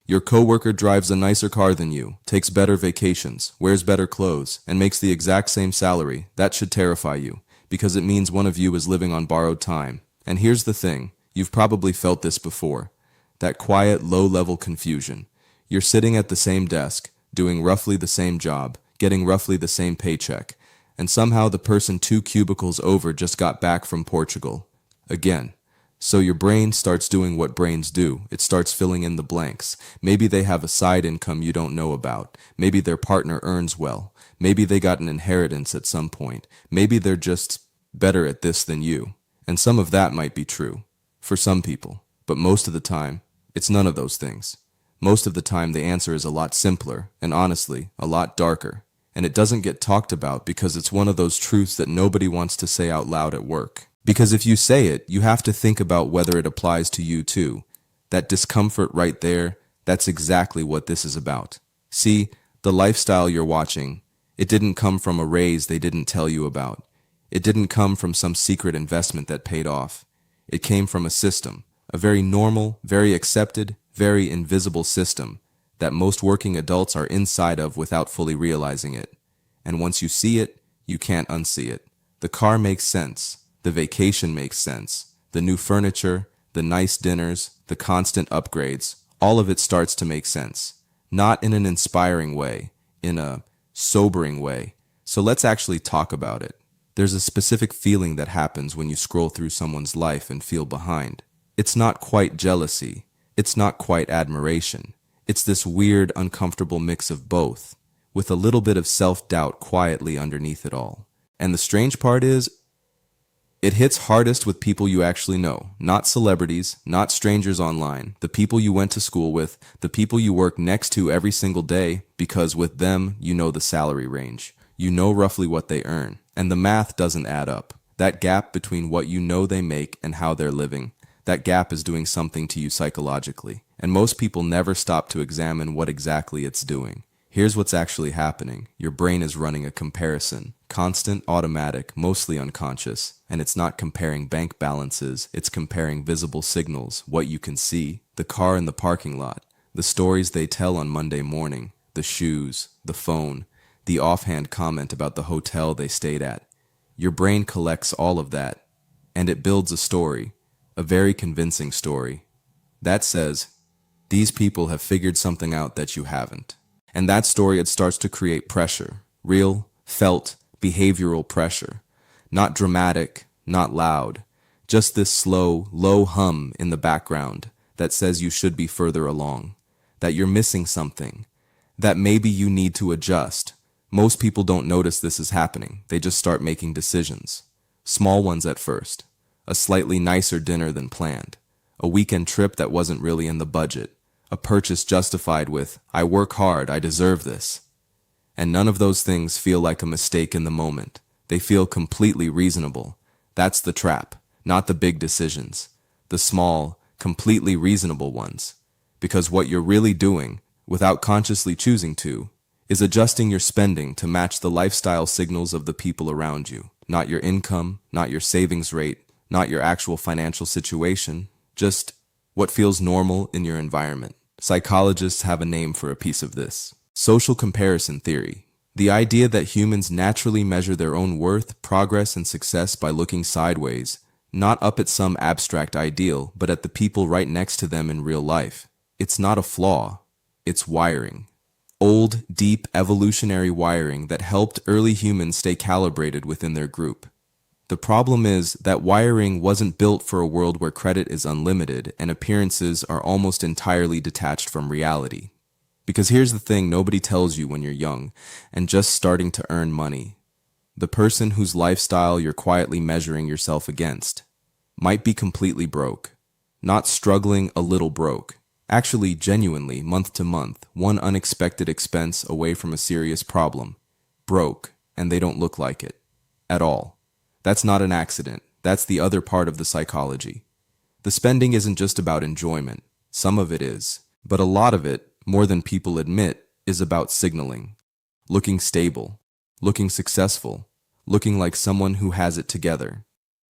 Your coworker drives a nicer car than you, takes better vacations, wears better clothes, and makes the exact same salary. That should terrify you, because it means one of you is living on borrowed time. And here's the thing, you've probably felt this before. That quiet, low-level confusion. You're sitting at the same desk, doing roughly the same job, getting roughly the same paycheck, and somehow the person 2 cubicles over just got back from Portugal. Again. So your brain starts doing what brains do. It starts filling in the blanks. Maybe they have a side income you don't know about. Maybe their partner earns well. Maybe they got an inheritance at some point. Maybe they're just better at this than you. And some of that might be true. For some people. But most of the time, it's none of those things. Most of the time the answer is a lot simpler, and honestly, a lot darker. And it doesn't get talked about because it's one of those truths that nobody wants to say out loud at work. Because if you say it, you have to think about whether it applies to you too. That discomfort right there, that's exactly what this is about. See, the lifestyle you're watching, it didn't come from a raise they didn't tell you about. It didn't come from some secret investment that paid off. It came from a system, a very normal, very accepted, very invisible system that most working adults are inside of without fully realizing it. And once you see it, you can't unsee it. The car makes sense. The vacation makes sense. The new furniture, the nice dinners, the constant upgrades, all of it starts to make sense. Not in an inspiring way, in a sobering way. So let's actually talk about it. There's a specific feeling that happens when you scroll through someone's life and feel behind. It's not quite jealousy. It's not quite admiration. It's this weird, uncomfortable mix of both, with a little bit of self-doubt quietly underneath it all. And the strange part is, it hits hardest with people you actually know, not celebrities, not strangers online, the people you went to school with, the people you work next to every single day, because with them, you know the salary range. You know roughly what they earn, and the math doesn't add up. That gap between what you know they make and how they're living, that gap is doing something to you psychologically. And most people never stop to examine what exactly it's doing. Here's what's actually happening. Your brain is running a comparison. Constant, automatic, mostly unconscious. And it's not comparing bank balances, it's comparing visible signals, what you can see, the car in the parking lot, the stories they tell on Monday morning, the shoes, the phone, the offhand comment about the hotel they stayed at. Your brain collects all of that, and it builds a story, a very convincing story. That says, these people have figured something out that you haven't. And that story, it starts to create pressure, real, felt, behavioral pressure. Not dramatic, not loud, just this slow, low hum in the background that says you should be further along, that you're missing something, that maybe you need to adjust. Most people don't notice this is happening. They just start making decisions. Small ones at first. A slightly nicer dinner than planned. A weekend trip that wasn't really in the budget. A purchase justified with, I work hard, I deserve this. And none of those things feel like a mistake in the moment. They feel completely reasonable. That's the trap, not the big decisions. The small, completely reasonable ones. Because what you're really doing, without consciously choosing to, is adjusting your spending to match the lifestyle signals of the people around you. Not your income, not your savings rate, not your actual financial situation, just what feels normal in your environment. Psychologists have a name for a piece of this. Social comparison theory. The idea that humans naturally measure their own worth, progress, and success by looking sideways, not up at some abstract ideal, but at the people right next to them in real life. It's not a flaw. It's wiring. Old, deep, evolutionary wiring that helped early humans stay calibrated within their group. The problem is that wiring wasn't built for a world where credit is unlimited and appearances are almost entirely detached from reality. Because here's the thing nobody tells you when you're young and just starting to earn money. The person whose lifestyle you're quietly measuring yourself against might be completely broke. Not struggling a little broke. Actually, genuinely, month to month, one unexpected expense away from a serious problem. Broke, and they don't look like it. At all. That's not an accident. That's the other part of the psychology. The spending isn't just about enjoyment. Some of it is. But a lot of it, more than people admit, is about signaling. Looking stable. Looking successful. Looking like someone who has it together.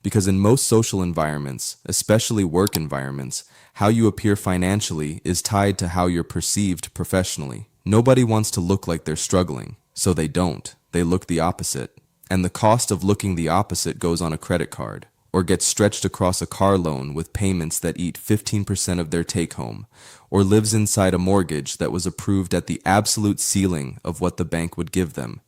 Because in most social environments, especially work environments, how you appear financially is tied to how you're perceived professionally. Nobody wants to look like they're struggling, so they don't. They look the opposite. And the cost of looking the opposite goes on a credit card, or gets stretched across a car loan with payments that eat 15% of their take-home, or lives inside a mortgage that was approved at the absolute ceiling of what the bank would give them.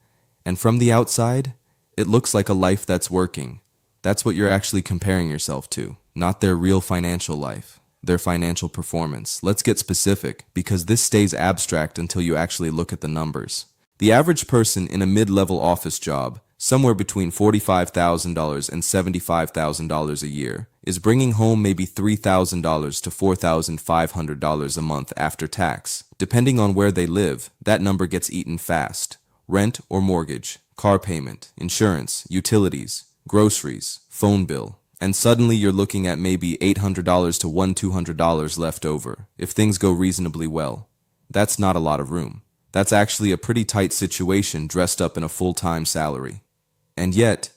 And from the outside, it looks like a life that's working. That's what you're actually comparing yourself to, not their real financial life, their financial performance. Let's get specific, because this stays abstract until you actually look at the numbers. The average person in a mid-level office job, somewhere between $45,000 and $75,000 a year, is bringing home maybe $3,000 to $4,500 a month after tax. Depending on where they live, that number gets eaten fast. Rent or mortgage, car payment, insurance, utilities, groceries, phone bill, and suddenly you're looking at maybe $800 to $200 left over, if things go reasonably well. That's not a lot of room. That's actually a pretty tight situation dressed up in a full-time salary. And yet,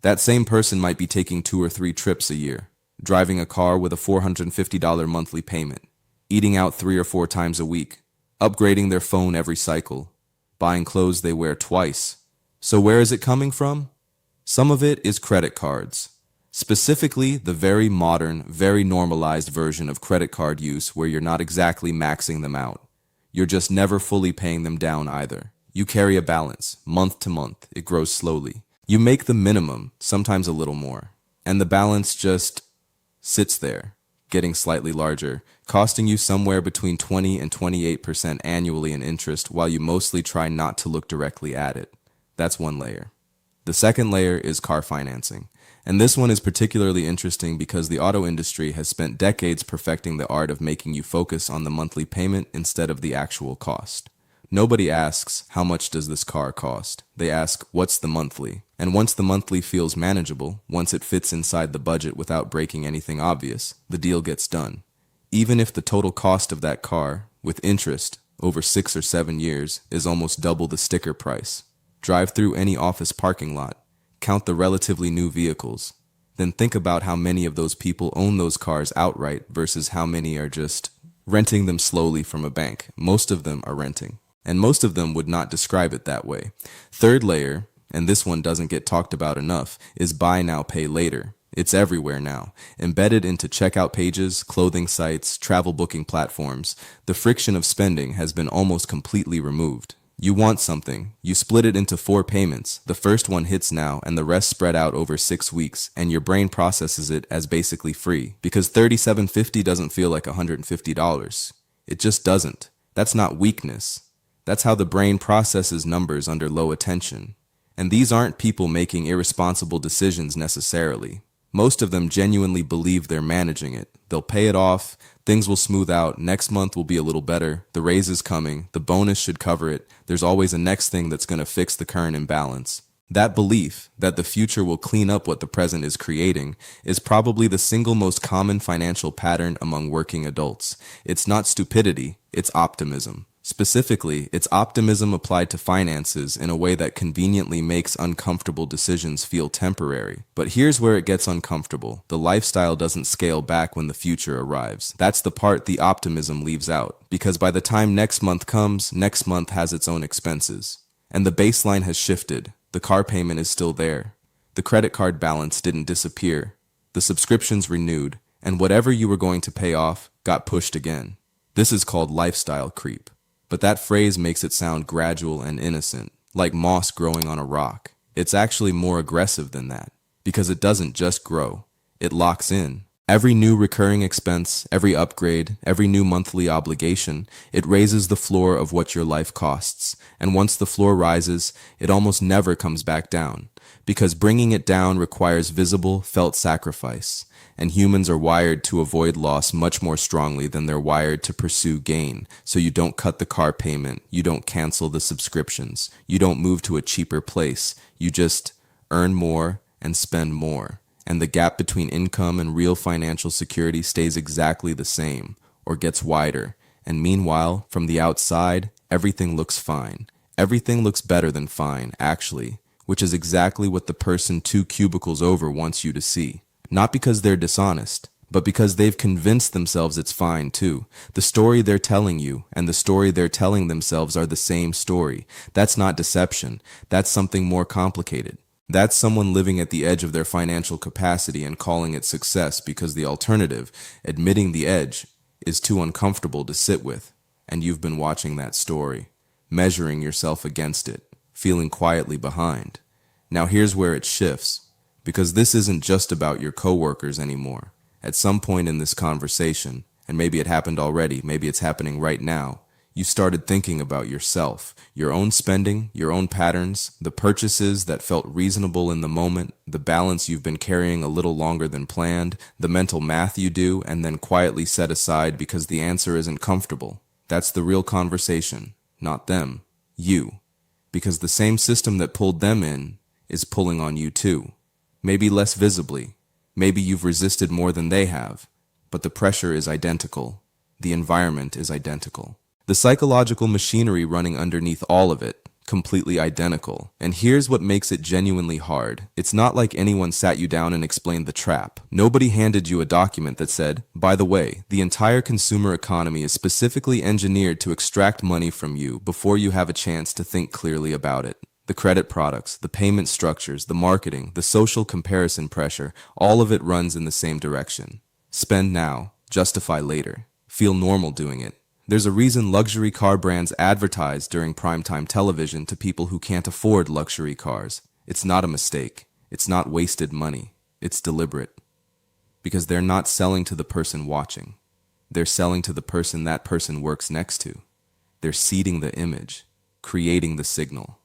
that same person might be taking 2 or 3 trips a year, driving a car with a $450 monthly payment, eating out 3 or 4 times a week, upgrading their phone every cycle, buying clothes they wear twice. So where is it coming from? Some of it is credit cards. Specifically, the very modern, very normalized version of credit card use where you're not exactly maxing them out. You're just never fully paying them down either. You carry a balance, month to month. It grows slowly. You make the minimum, sometimes a little more, and the balance just sits there, getting slightly larger, costing you somewhere between 20 and 28% annually in interest while you mostly try not to look directly at it. That's one layer. The second layer is car financing. And this one is particularly interesting because the auto industry has spent decades perfecting the art of making you focus on the monthly payment instead of the actual cost. Nobody asks, how much does this car cost? They ask, what's the monthly? And once the monthly feels manageable, once it fits inside the budget without breaking anything obvious, the deal gets done. Even if the total cost of that car, with interest, over 6 or 7 years, is almost double the sticker price. Drive through any office parking lot. Count the relatively new vehicles. Then think about how many of those people own those cars outright versus how many are just renting them slowly from a bank. Most of them are renting. And most of them would not describe it that way. Third layer, and this one doesn't get talked about enough, is buy now, pay later. It's everywhere now. Embedded into checkout pages, clothing sites, travel booking platforms, the friction of spending has been almost completely removed. You want something, you split it into 4 payments. The first one hits now and the rest spread out over 6 weeks, and your brain processes it as basically free because $37.50 doesn't feel like $150. It just doesn't. That's not weakness. That's how the brain processes numbers under low attention. And these aren't people making irresponsible decisions necessarily. Most of them genuinely believe they're managing it. They'll pay it off, things will smooth out, next month will be a little better, the raise is coming, the bonus should cover it, there's always a next thing that's going to fix the current imbalance. That belief that the future will clean up what the present is creating is probably the single most common financial pattern among working adults. It's not stupidity, it's optimism. Specifically, it's optimism applied to finances in a way that conveniently makes uncomfortable decisions feel temporary. But here's where it gets uncomfortable. The lifestyle doesn't scale back when the future arrives. That's the part the optimism leaves out. Because by the time next month comes, next month has its own expenses. And the baseline has shifted. The car payment is still there. The credit card balance didn't disappear. The subscription's renewed. And whatever you were going to pay off got pushed again. This is called lifestyle creep. But that phrase makes it sound gradual and innocent, like moss growing on a rock. It's actually more aggressive than that, because it doesn't just grow, it locks in. Every new recurring expense, every upgrade, every new monthly obligation, it raises the floor of what your life costs. And once the floor rises, it almost never comes back down, because bringing it down requires visible, felt sacrifice. And humans are wired to avoid loss much more strongly than they're wired to pursue gain. So you don't cut the car payment, you don't cancel the subscriptions, you don't move to a cheaper place, you just earn more and spend more. And the gap between income and real financial security stays exactly the same, or gets wider. And meanwhile, from the outside, everything looks fine. Everything looks better than fine, actually. which is exactly what the person 2 cubicles over wants you to see. Not because they're dishonest, but because they've convinced themselves it's fine too. The story they're telling you and the story they're telling themselves are the same story. That's not deception. That's something more complicated. That's someone living at the edge of their financial capacity and calling it success because the alternative, admitting the edge, is too uncomfortable to sit with. And you've been watching that story, measuring yourself against it, feeling quietly behind. Now here's where it shifts, because this isn't just about your coworkers anymore. At some point in this conversation, and maybe it happened already, maybe it's happening right now, you started thinking about yourself, your own spending, your own patterns, the purchases that felt reasonable in the moment, the balance you've been carrying a little longer than planned, the mental math you do and then quietly set aside because the answer isn't comfortable. That's the real conversation, not them, you. Because the same system that pulled them in is pulling on you too. Maybe less visibly. Maybe you've resisted more than they have, but the pressure is identical. The environment is identical. The psychological machinery running underneath all of it, completely identical. And here's what makes it genuinely hard. It's not like anyone sat you down and explained the trap. Nobody handed you a document that said, by the way, the entire consumer economy is specifically engineered to extract money from you before you have a chance to think clearly about it. The credit products, the payment structures, the marketing, the social comparison pressure, all of it runs in the same direction. Spend now, justify later. Feel normal doing it. There's a reason luxury car brands advertise during primetime television to people who can't afford luxury cars. It's not a mistake. It's not wasted money. It's deliberate. Because they're not selling to the person watching. They're selling to the person that person works next to. They're seeding the image, creating the signal.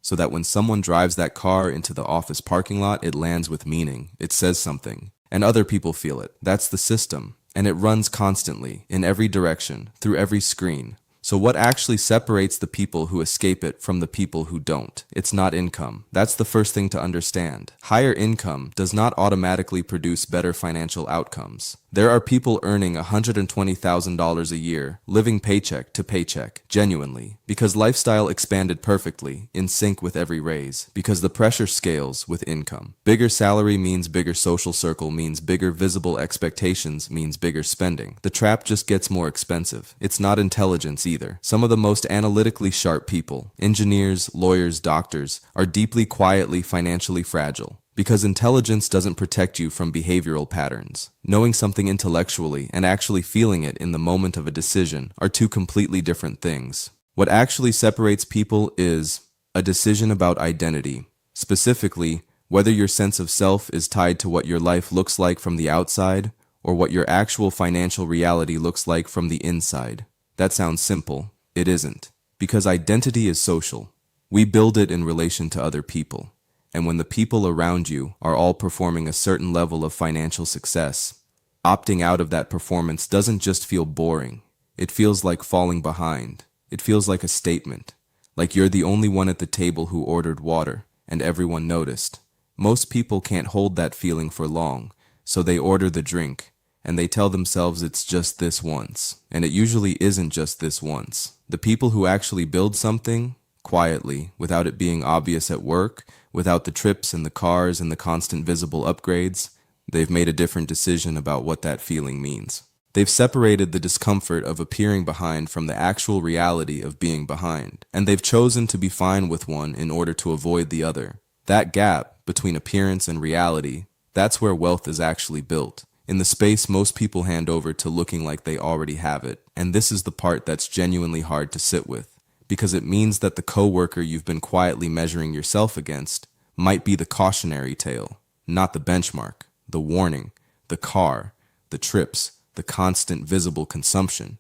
So that when someone drives that car into the office parking lot, it lands with meaning. It says something. And other people feel it. That's the system. And it runs constantly, in every direction, through every screen. So what actually separates the people who escape it from the people who don't? It's not income. That's the first thing to understand. Higher income does not automatically produce better financial outcomes. There are people earning $120,000 a year, living paycheck to paycheck, genuinely, because lifestyle expanded perfectly, in sync with every raise, because the pressure scales with income. Bigger salary means bigger social circle, means bigger visible expectations, means bigger spending. The trap just gets more expensive. It's not intelligence either. Some of the most analytically sharp people, engineers, lawyers, doctors, are deeply, quietly, financially fragile. Because intelligence doesn't protect you from behavioral patterns. Knowing something intellectually and actually feeling it in the moment of a decision are two completely different things. What actually separates people is a decision about identity. Specifically, whether your sense of self is tied to what your life looks like from the outside or what your actual financial reality looks like from the inside. That sounds simple. It isn't. Because identity is social. We build it in relation to other people. And when the people around you are all performing a certain level of financial success, opting out of that performance doesn't just feel boring. It feels like falling behind. It feels like a statement. Like you're the only one at the table who ordered water, and everyone noticed. Most people can't hold that feeling for long, so they order the drink, and they tell themselves it's just this once. And it usually isn't just this once. The people who actually build something, quietly, without it being obvious at work, without the trips and the cars and the constant visible upgrades, they've made a different decision about what that feeling means. They've separated the discomfort of appearing behind from the actual reality of being behind, and they've chosen to be fine with one in order to avoid the other. That gap between appearance and reality, that's where wealth is actually built, in the space most people hand over to looking like they already have it. And this is the part that's genuinely hard to sit with. Because it means that the coworker you've been quietly measuring yourself against might be the cautionary tale, not the benchmark, the warning, the car, the trips, the constant visible consumption.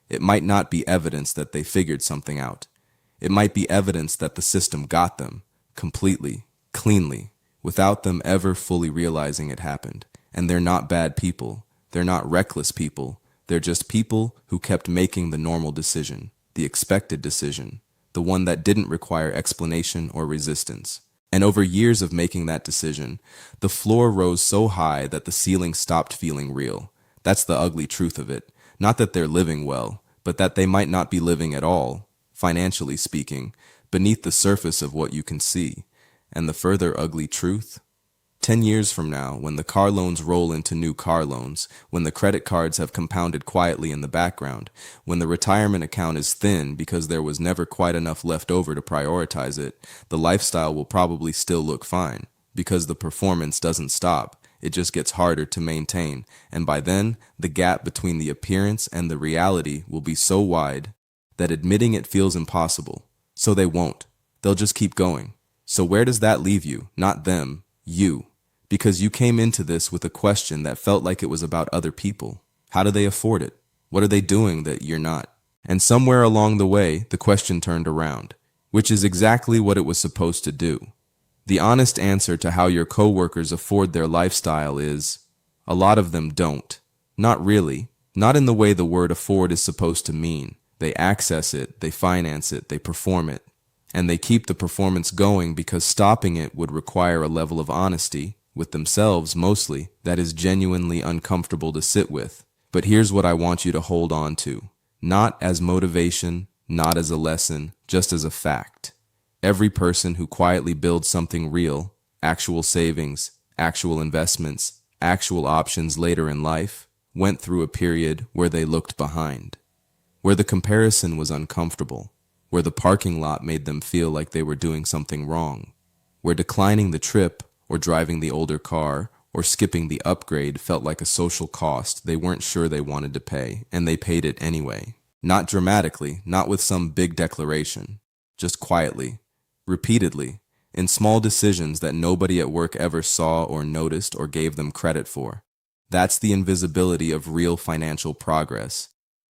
It might not be evidence that they figured something out. It might be evidence that the system got them, completely, cleanly, without them ever fully realizing it happened. And they're not bad people. They're not reckless people. They're just people who kept making the normal decision. The expected decision, the one that didn't require explanation or resistance. And over years of making that decision, the floor rose so high that the ceiling stopped feeling real. That's the ugly truth of it. Not that they're living well, but that they might not be living at all, financially speaking, beneath the surface of what you can see. And the further ugly truth? 10 years from now, when the car loans roll into new car loans, when the credit cards have compounded quietly in the background, when the retirement account is thin because there was never quite enough left over to prioritize it, the lifestyle will probably still look fine, because the performance doesn't stop. It just gets harder to maintain, and by then, the gap between the appearance and the reality will be so wide that admitting it feels impossible. So they won't. They'll just keep going. So where does that leave you? Not them, you. Because you came into this with a question that felt like it was about other people. How do they afford it? What are they doing that you're not? And somewhere along the way, the question turned around, which is exactly what it was supposed to do. The honest answer to how your coworkers afford their lifestyle is, a lot of them don't. Not really. Not in the way the word afford is supposed to mean. They access it, they finance it, they perform it. And they keep the performance going because stopping it would require a level of honesty, with themselves mostly, that is genuinely uncomfortable to sit with. But here's what I want you to hold on to. Not as motivation, not as a lesson, just as a fact. Every person who quietly builds something real, actual savings, actual investments, actual options later in life, went through a period where they looked behind, where the comparison was uncomfortable, where the parking lot made them feel like they were doing something wrong, where declining the trip or driving the older car or skipping the upgrade felt like a social cost they weren't sure they wanted to pay, and they paid it anyway. Not dramatically, not with some big declaration, just quietly, repeatedly, in small decisions that nobody at work ever saw or noticed or gave them credit for. That's the invisibility of real financial progress.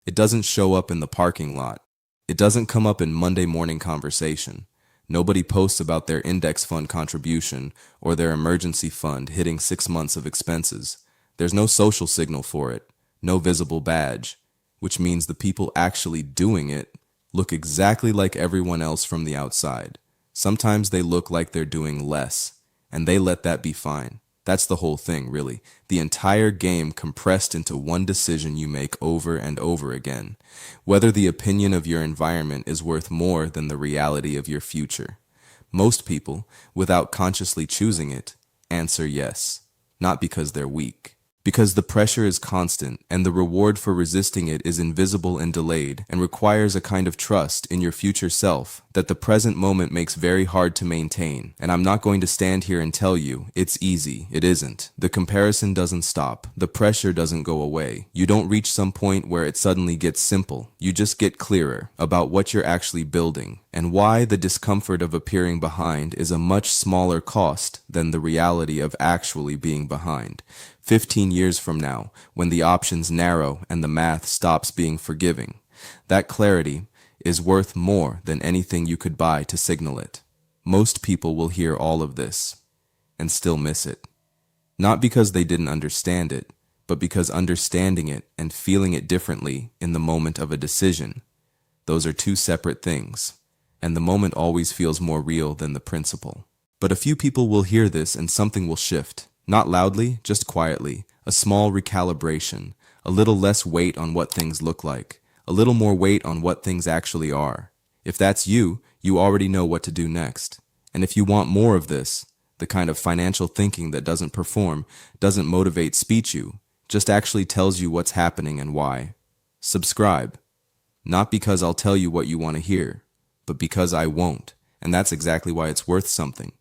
It doesn't show up in the parking lot. It doesn't come up in Monday morning conversation. Nobody posts about their index fund contribution or their emergency fund hitting 6 months of expenses. There's no social signal for it, no visible badge, which means the people actually doing it look exactly like everyone else from the outside. Sometimes they look like they're doing less, and they let that be fine. That's the whole thing, really. The entire game compressed into one decision you make over and over again. Whether the opinion of your environment is worth more than the reality of your future. Most people, without consciously choosing it, answer yes. Not because they're weak. Because the pressure is constant and the reward for resisting it is invisible and delayed and requires a kind of trust in your future self that the present moment makes very hard to maintain. And I'm not going to stand here and tell you it's easy. It isn't. The comparison doesn't stop. The pressure doesn't go away. You don't reach some point where it suddenly gets simple. You just get clearer about what you're actually building and why the discomfort of appearing behind is a much smaller cost than the reality of actually being behind. 15 years from now, when the options narrow and the math stops being forgiving, that clarity is worth more than anything you could buy to signal it. Most people will hear all of this and still miss it. Not because they didn't understand it, but because understanding it and feeling it differently in the moment of a decision, those are two separate things, and the moment always feels more real than the principle. But a few people will hear this and something will shift. Not loudly, just quietly, a small recalibration, a little less weight on what things look like, a little more weight on what things actually are. If that's you, you already know what to do next. And if you want more of this, the kind of financial thinking that doesn't perform, doesn't motivate speech you, just actually tells you what's happening and why. Subscribe. Not because I'll tell you what you want to hear, but because I won't. And that's exactly why it's worth something.